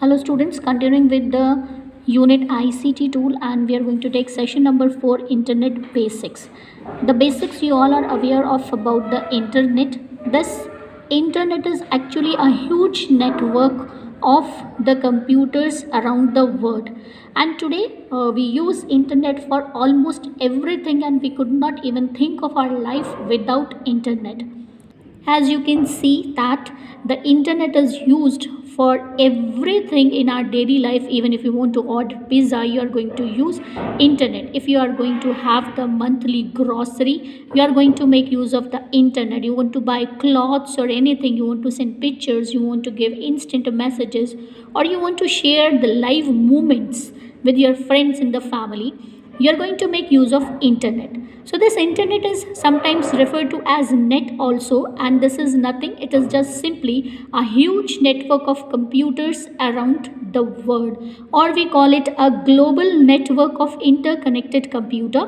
Hello students, continuing with the unit ICT tool, and we are going to take session number 4, internet basics. The basics you all are aware of about the internet. This internet is actually a huge network of the computers around the world, and today we use internet for almost everything, and we could not even think of our life without internet. As you can see that the internet is used for everything in our daily life. Even if you want to order pizza, you are going to use internet. If you are going to have the monthly grocery, you are going to make use of the internet. You want to buy clothes or anything, you want to send pictures, you want to give instant messages, or you want to share the live moments with your friends in the family, you're going to make use of internet. So this internet is sometimes referred to as net also, and this is nothing, it is just simply a huge network of computers around the world, or we call it a global network of interconnected computer,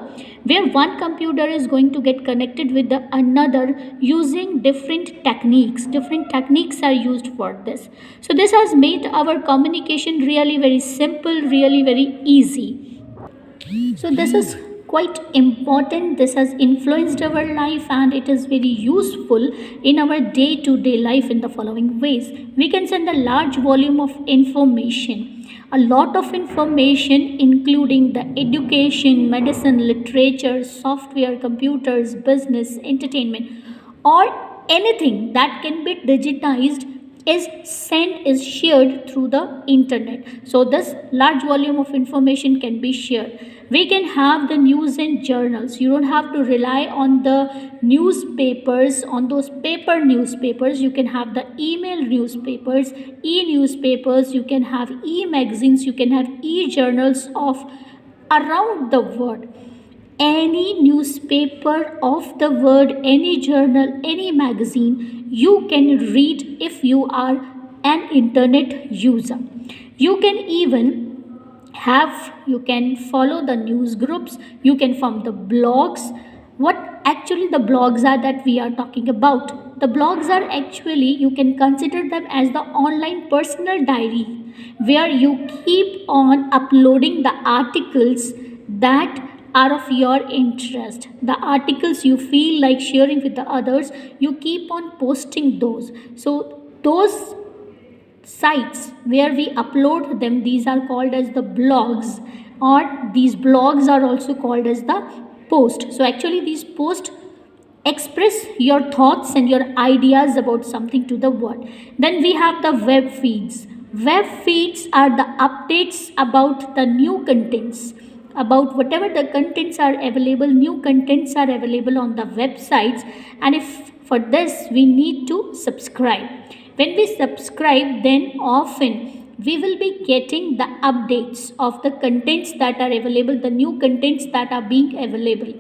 where one computer is going to get connected with the another using different techniques are used for this. So this has made our communication really very simple, really very easy. So this is quite important. This has influenced our life, and it is very useful in our day to day life in the following ways. We can send a large volume of information, a lot of information, including the education, medicine, literature, software, computers, business, entertainment, or anything that can be digitized is shared through the internet. So this large volume of information can be shared. We can have the news and journals. You don't have to rely on the newspapers, on those paper newspapers. You can have the email newspapers, e-newspapers, you can have e-magazines, you can have e-journals of around the world. Any newspaper of the world, any journal, any magazine, you can read if you are an internet user. You can even you can follow the news groups, you can form the blogs. What actually the blogs are that we are talking about? The blogs are actually, you can consider them as the online personal diary, where you keep on uploading the articles that are of your interest, the articles you feel like sharing with the others, you keep on posting those. So those sites where we upload them, these are called as the blogs, or these blogs are also called as the post. So actually these posts express your thoughts and your ideas about something to the world. Then we have the web feeds. Web feeds are the updates about the new contents, about whatever the contents are available, new contents are available on the websites, and if for this we need to subscribe. When we subscribe, then often we will be getting the updates of the contents that are available, the new contents that are being available.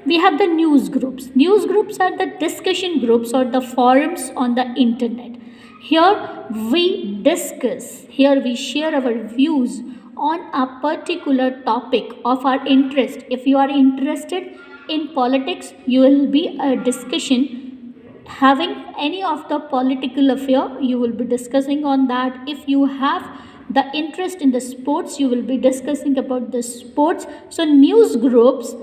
We have the news groups. News groups are the discussion groups or the forums on the internet. Here we discuss, here we share our views on a particular topic of our interest. If you are interested in politics, you will be a discussion having any of the political affair, you will be discussing on that. If you have the interest in the sports, you will be discussing about the sports. So news groups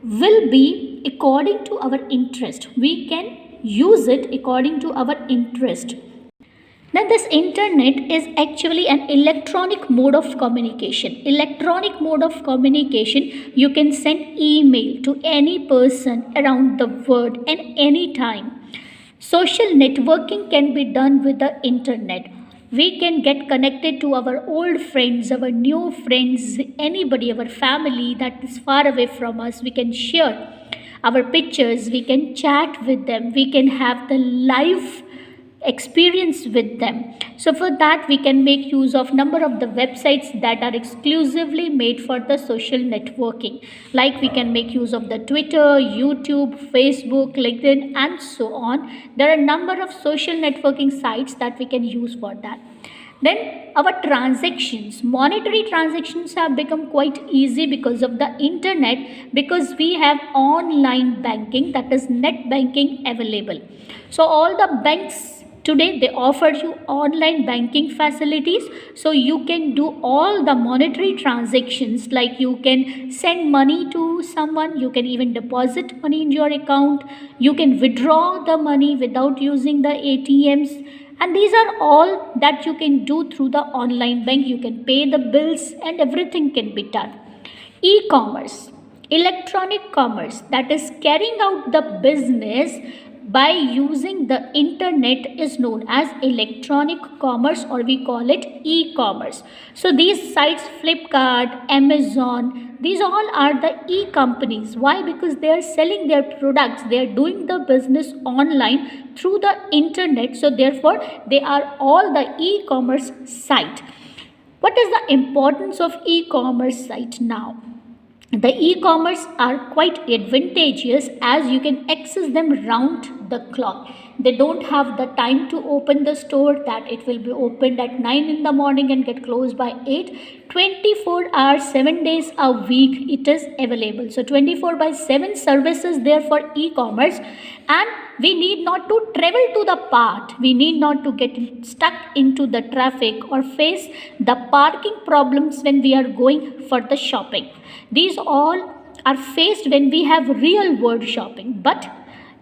will be according to our interest, we can use it according to our interest. Now this internet is actually an electronic mode of communication. Electronic mode of communication, you can send email to any person around the world at any time. Social networking can be done with the internet. We can get connected to our old friends, our new friends, anybody, our family that is far away from us. We can share our pictures, we can chat with them, we can have the live experience with them. So for that we can make use of number of the websites that are exclusively made for the social networking, like we can make use of the Twitter, YouTube, Facebook, LinkedIn, and so on. There are a number of social networking sites that we can use for that. Then our transactions, monetary transactions have become quite easy because of the internet, because we have online banking, that is net banking available. So all the banks Today they offer you online banking facilities, so you can do all the monetary transactions, like you can send money to someone, you can even deposit money in your account, you can withdraw the money without using the ATMs, and these are all that you can do through the online bank. You can pay the bills and everything can be done. E-commerce, electronic commerce, that is carrying out the business by using the internet, is known as electronic commerce, or we call it e-commerce. So these sites, Flipkart, Amazon, these all are the e-companies. Why? Because they are selling their products, they are doing the business online through the internet, so therefore they are all the e-commerce site. What is the importance of e-commerce site now? The e-commerce are quite advantageous as you can access them round the clock. They don't have the time to open the store, that it will be opened at 9 in the morning and get closed by 8. 24 hours, 7 days a week it is available. So 24 by 7 services there for e-commerce, and we need not to travel to the part, we need not to get stuck into the traffic or face the parking problems when we are going for the shopping. These all are faced when we have real world shopping, but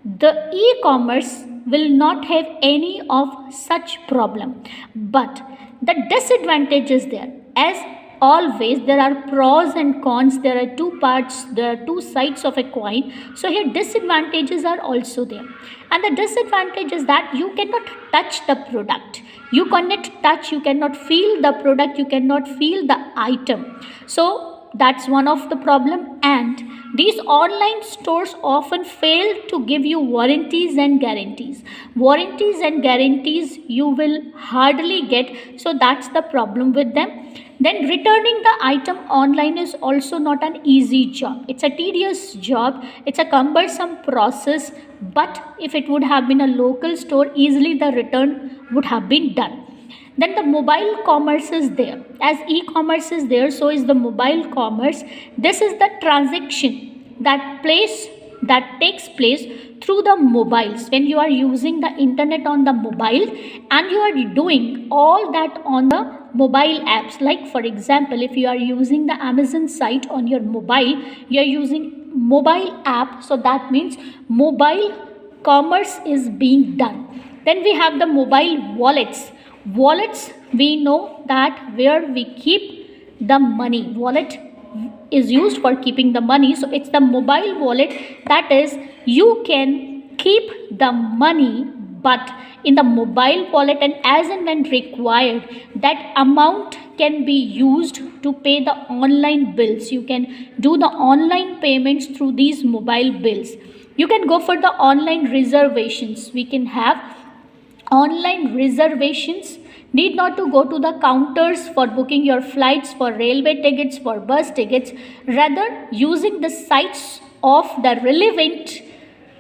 the e-commerce will not have any of such problem. But the disadvantage is there. As always, there are pros and cons, there are two parts, there are two sides of a coin. So here disadvantages are also there, and the disadvantage is that you cannot touch the product, you cannot touch, you cannot feel the product, you cannot feel the item. So that's one of the problem. And these online stores often fail to give you warranties and guarantees. Warranties and guarantees you will hardly get, so that's the problem with them. Then returning the item online is also not an easy job. It's a tedious job, it's a cumbersome process, but if it would have been a local store, easily the return would have been done. Then the mobile commerce is there. As e-commerce is there, so is the mobile commerce. This is the transaction that takes place through the mobiles, when you are using the internet on the mobile and you are doing all that on the mobile apps. Like for example, if you are using the Amazon site on your mobile, you are using mobile app, so that means mobile commerce is being done. Then we have the mobile wallets. Wallets, we know that where we keep the money. Wallet is used for keeping the money, so it's the mobile wallet, that is you can keep the money but in the mobile wallet, and as and when required, that amount can be used to pay the online bills. You can do the online payments through these mobile bills. You can go for the online reservations. We can have online reservations, need not to go to the counters for booking your flights, for railway tickets, for bus tickets, rather using the sites of the relevant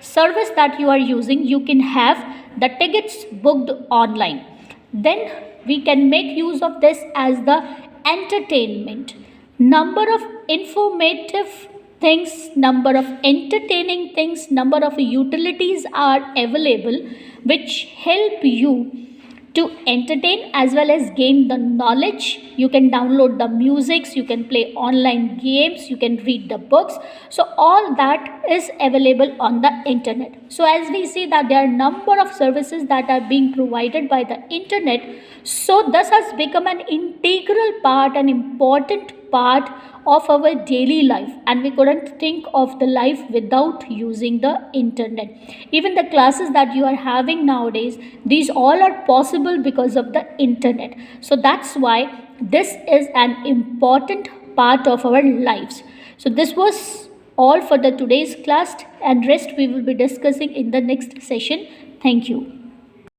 service that you are using, you can have the tickets booked online. Then we can make use of this as the entertainment. Number of informative things, number of entertaining things, number of utilities are available which help you to entertain as well as gain the knowledge. You can download the musics, you can play online games, you can read the books. So all that is available on the internet. So as we see that there are number of services that are being provided by the internet, so this has become an integral part, an important part of our daily life, and we couldn't think of the life without using the internet. Even the classes that you are having nowadays, these all are possible because of the internet. So that's why this is an important part of our lives. So this was all for the today's class, and rest we will be discussing in the next session. Thank you.